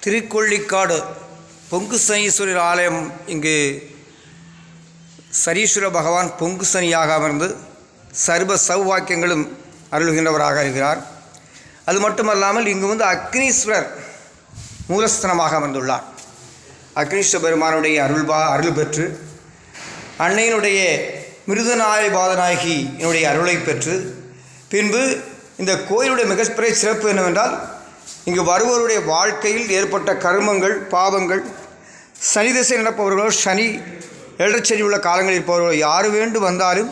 திருக்கொள்ளிக்காடு பொங்கு சனீஸ்வரர் ஆலயம். இங்கு சனீஸ்வர பகவான் பொங்கு சனியாக அமர்ந்து சர்வ சௌவாக்கியங்களும் அருள்கின்றவராக இருக்கிறார். அது மட்டுமல்லாமல் இங்கு அக்னீஸ்வரர் மூலஸ்தனமாக அமர்ந்துள்ளார். அக்னீஸ்வர பெருமானுடைய அருள் பெற்று அன்னையினுடைய மிருதநாய பாதநாயகி என்னுடைய அருளை பெற்று பின்பு இந்த கோயிலுடைய மிகப்பெரிய சிறப்பு என்னவென்றால், இங்கு வருவோருடைய வாழ்க்கையில் ஏற்பட்ட கர்மங்கள் பாவங்கள், சனி திசை நடப்பவர்களோ சனி ஏழரை உள்ள காலங்களில் இருப்பவர்களோ யார் வேண்டு வந்தாலும்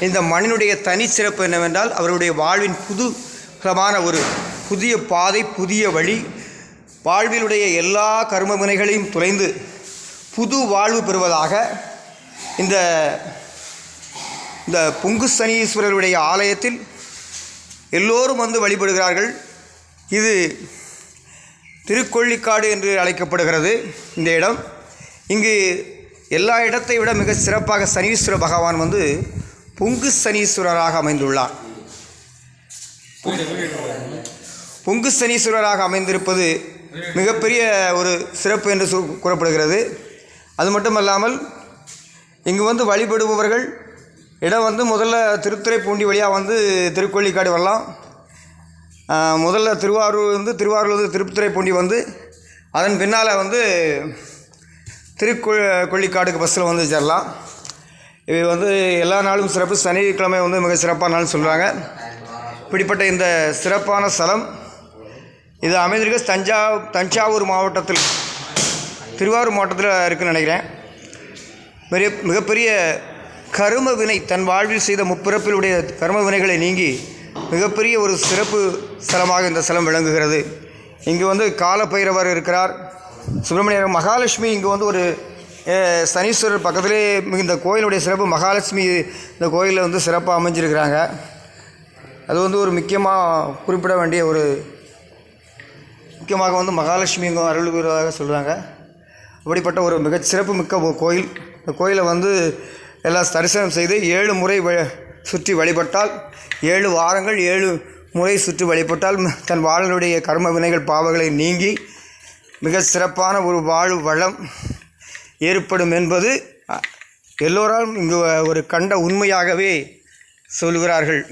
இந்த மண்ணினுடைய தனி சிறப்பு என்னவென்றால், அவருடைய வாழ்வின் புதுமான ஒரு புதிய பாதை, புதிய வழி, வாழ்விலுடைய எல்லா கர்ம வினைகளையும் துளைந்து புது வாழ்வு பெறுவதாக இந்த பொங்கு சனீஸ்வரருடைய ஆலயத்தில் எல்லோரும் வழிபடுகிறார்கள். இது திருக்கொள்ளிக்காடு என்று அழைக்கப்படுகிறது இந்த இடம். இங்கு எல்லா இடத்தை விட மிக சிறப்பாக சனீஸ்வர பகவான் பொங்கு சனீஸ்வரராக அமைந்துள்ளார். பொங்கு சனீஸ்வரராக அமைந்திருப்பது மிகப்பெரிய ஒரு சிறப்பு என்று கூறப்படுகிறது. அது மட்டுமல்லாமல் இங்கு வழிபடுபவர்கள் இடம் முதல்ல திருத்துறைப்பூண்டி வழியாக திருக்கொள்ளிக்காடு வரலாம். முதல்ல திருவாரூர் திருத்துறைப்பூண்டி அதன் பின்னால் திருக்கொள்ளிக்காடுக்கு பஸ்ஸில் சேரலாம். இது எல்லா நாளும் சிறப்பு, சனிக்கிழமை மிக சிறப்பான நாள் சொல்கிறாங்க. இப்படிப்பட்ட இந்த சிறப்பான ஸ்தலம் இது அமைந்திருக்கு தஞ்சாவூர் மாவட்டத்தில், திருவாரூர் மாவட்டத்தில் இருக்குதுன்னு நினைக்கிறேன். மிகப்பெரிய கர்ம வினை, தன் வாழ்வில் செய்த முப்பிறப்பிலுடைய கர்ம வினைகளை நீங்கி மிகப்பெரிய ஒரு சிறப்பு ஸ்தலமாக இந்த ஸ்தலம் விளங்குகிறது. இங்கு காலபைரவர் இருக்கிறார், சுப்பிரமணியர், மகாலட்சுமி. இங்கு ஒரு சனீஸ்வரர் பக்கத்திலே இந்த கோயிலுடைய சிறப்பு. மகாலட்சுமி இந்த கோயிலில் சிறப்பாக அமைஞ்சிருக்கிறாங்க. அது ஒரு முக்கியமாக குறிப்பிட வேண்டிய ஒரு முக்கியமாக மகாலட்சுமி இங்கே அருள்கிறதாக சொல்கிறாங்க. அப்படிப்பட்ட ஒரு மிகச்சிறப்பு மிக்க கோயில். இந்த கோயிலை எல்லாம் தரிசனம் செய்து 7 முறை சுற்றி வழிபட்டால், 7 வாரங்கள் 7 முறை சுற்றி வழிபட்டால் தன் வாழ்வுடைய கர்ம வினைகள் பாவங்களை நீங்கி மிக சிறப்பான ஒரு வாழ்வு வளம் ஏற்படும் என்பது எல்லோராலும் இங்கு ஒரு கண்ட உண்மையாகவே சொல்கிறார்கள்.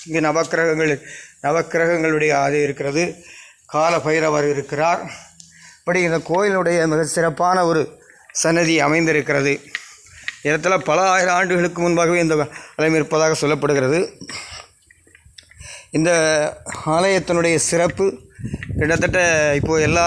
இங்கு நவக்கிரகங்களுடைய அது இருக்கிறது, கால பைரவர் இருக்கிறார். இப்படி இந்த கோயிலுடைய மிக சிறப்பான ஒரு சன்னதி அமைந்திருக்கிறது. இடத்துல பல ஆயிரம் ஆண்டுகளுக்கு முன்பாகவே இந்த ஆலயம் இருப்பதாக சொல்லப்படுகிறது. இந்த ஆலயத்தினுடைய சிறப்பு கிட்டத்தட்ட இப்போது எல்லா